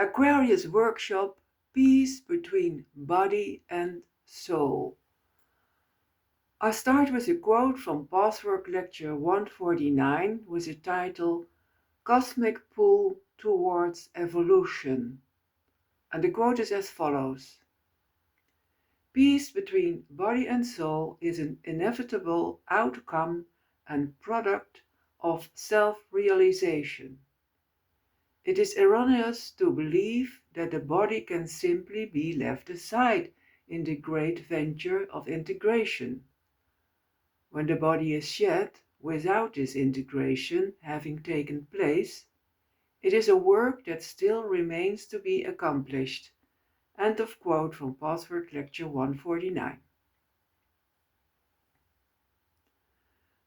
Aquarius workshop, Peace Between Body and Soul. I start with a quote from Pathwork Lecture 149 with the title Cosmic Pull Towards Evolution. And the quote is as follows: Peace between body and soul is an inevitable outcome and product of self-realization. It is erroneous to believe that the body can simply be left aside in the great venture of integration. When the body is shed, without this integration having taken place, it is a work that still remains to be accomplished. End of quote from Pathwork Lecture 149.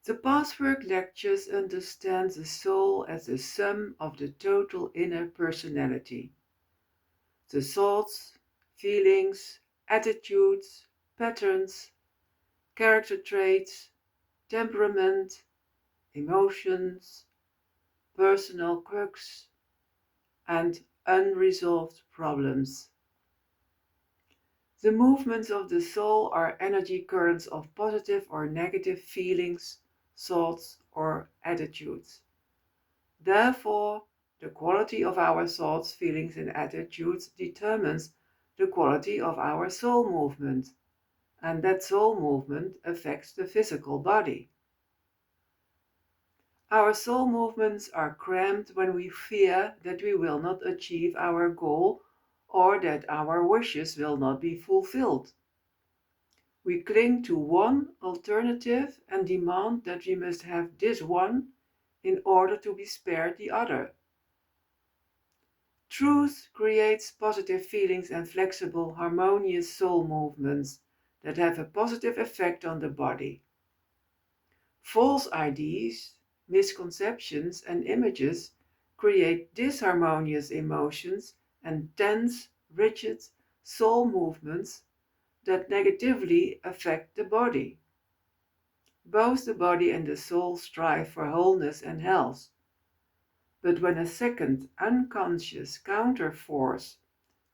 The Pathwork Lectures understand the soul as the sum of the total inner personality. The thoughts, feelings, attitudes, patterns, character traits, temperament, emotions, personal quirks, and unresolved problems. The movements of the soul are energy currents of positive or negative feelings, thoughts, or attitudes. Therefore, the quality of our thoughts, feelings, and attitudes determines the quality of our soul movement, and that soul movement affects the physical body. Our soul movements are cramped when we fear that we will not achieve our goal or that our wishes will not be fulfilled. We cling to one alternative and demand that we must have this one in order to be spared the other. Truth creates positive feelings and flexible, harmonious soul movements that have a positive effect on the body. False ideas, misconceptions, and images create disharmonious emotions and tense, rigid soul movements that negatively affect the body. Both the body and the soul strive for wholeness and health. But when a second unconscious counterforce,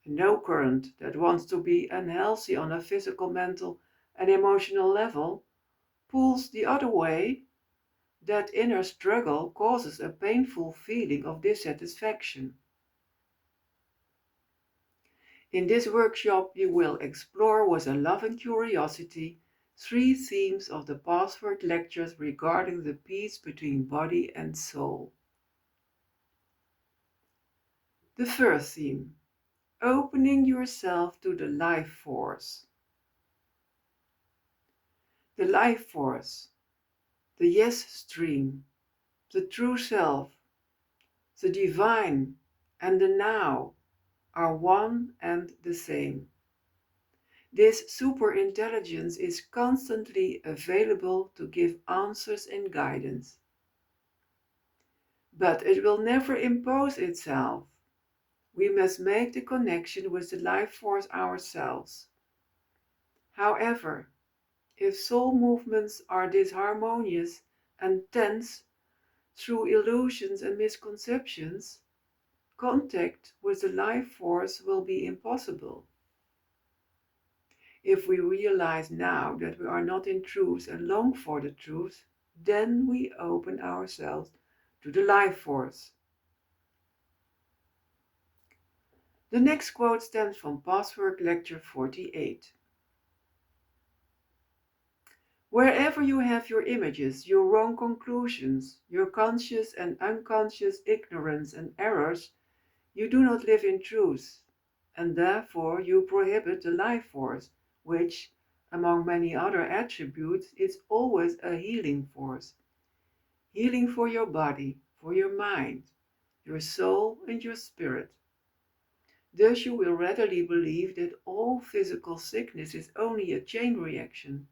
a no current that wants to be unhealthy on a physical, mental, and emotional level, pulls the other way, that inner struggle causes a painful feeling of dissatisfaction. In this workshop, you will explore with a love and curiosity 3 themes of the Pathwork Lectures regarding the peace between body and soul. The first theme: opening yourself to the life force. The life force, the yes stream, the true self, the divine, and the now are one and the same. This superintelligence is constantly available to give answers and guidance. But it will never impose itself. We must make the connection with the life force ourselves. However, if soul movements are disharmonious and tense through illusions and misconceptions, contact with the life force will be impossible. If we realize now that we are not in truth and long for the truth, then we open ourselves to the life force. The next quote stems from Pathwork Lecture 48. Wherever you have your images, your wrong conclusions, your conscious and unconscious ignorance and errors, you do not live in truth, and therefore you prohibit the life force, which, among many other attributes, is always a healing force. Healing for your body, for your mind, your soul, and your spirit. Thus you will readily believe that all physical sickness is only a chain reaction,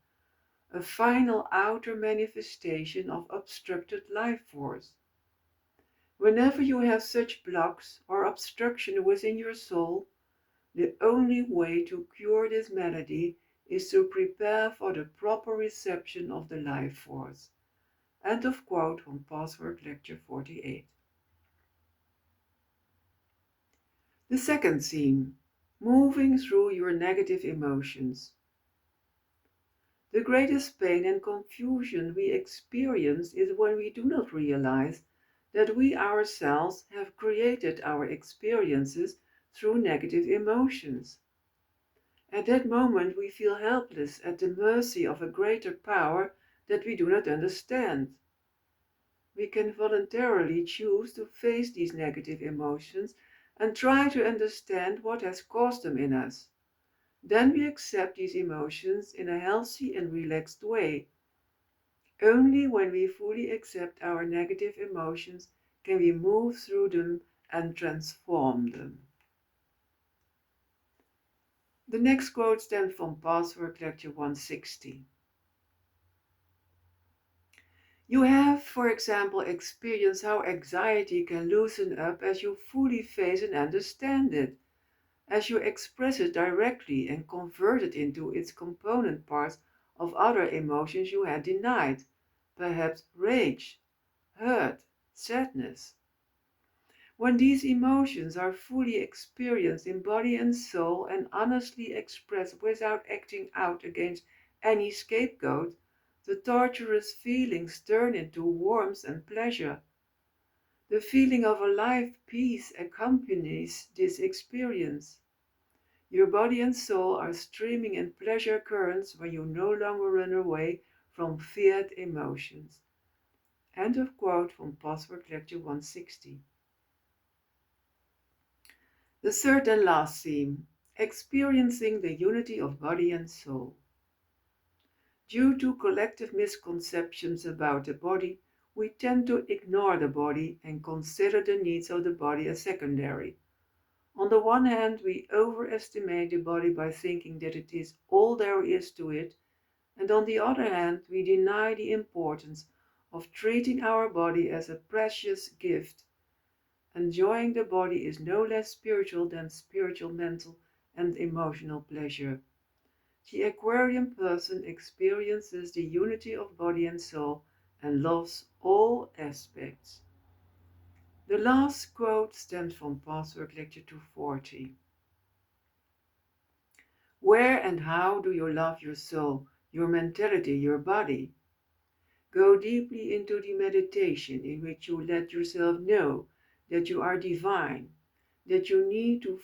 a final outer manifestation of obstructed life force. Whenever you have such blocks or obstruction within your soul, the only way to cure this malady is to prepare for the proper reception of the life force. End of quote from Pathwork Lecture 48. The second theme, moving through your negative emotions. The greatest pain and confusion we experience is when we do not realize that we ourselves have created our experiences through negative emotions. At that moment, we feel helpless at the mercy of a greater power that we do not understand. We can voluntarily choose to face these negative emotions and try to understand what has caused them in us. Then we accept these emotions in a healthy and relaxed way. Only when we fully accept our negative emotions can we move through them and transform them. The next quote stems from Pathwork Lecture 160. You have, for example, experienced how anxiety can loosen up as you fully face and understand it, as you express it directly and convert it into its component parts of other emotions you had denied, perhaps rage, hurt, sadness. When these emotions are fully experienced in body and soul and honestly expressed without acting out against any scapegoat, the torturous feelings turn into warmth and pleasure. The feeling of a life peace accompanies this experience. Your body and soul are streaming in pleasure currents when you no longer run away from feared emotions. End of quote from Pathwork Lecture 160. The third and last theme, experiencing the unity of body and soul. Due to collective misconceptions about the body, we tend to ignore the body and consider the needs of the body as secondary. On the one hand, we overestimate the body by thinking that it is all there is to it, and on the other hand, we deny the importance of treating our body as a precious gift. Enjoying the body is no less spiritual than spiritual, mental, and emotional pleasure. The Aquarian person experiences the unity of body and soul and loves all aspects. The last quote stems from Pathwork Lecture 240. Where and how do you love your soul, your mentality, your body? Go deeply into the meditation in which you let yourself know that you are divine, that you need to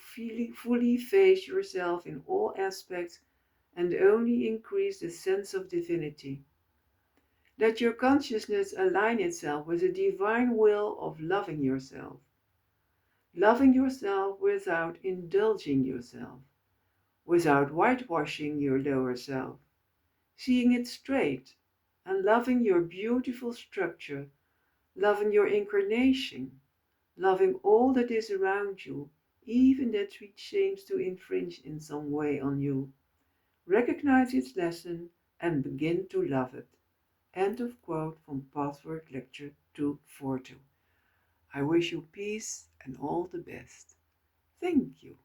fully face yourself in all aspects and only increase the sense of divinity. Let your consciousness align itself with the divine will of loving yourself without indulging yourself, without whitewashing your lower self, seeing it straight, and loving your beautiful structure, loving your incarnation, loving all that is around you, even that which seems to infringe in some way on you. Recognize its lesson and begin to love it. End of quote from Pathwork Lecture 242. I wish you peace and all the best. Thank you.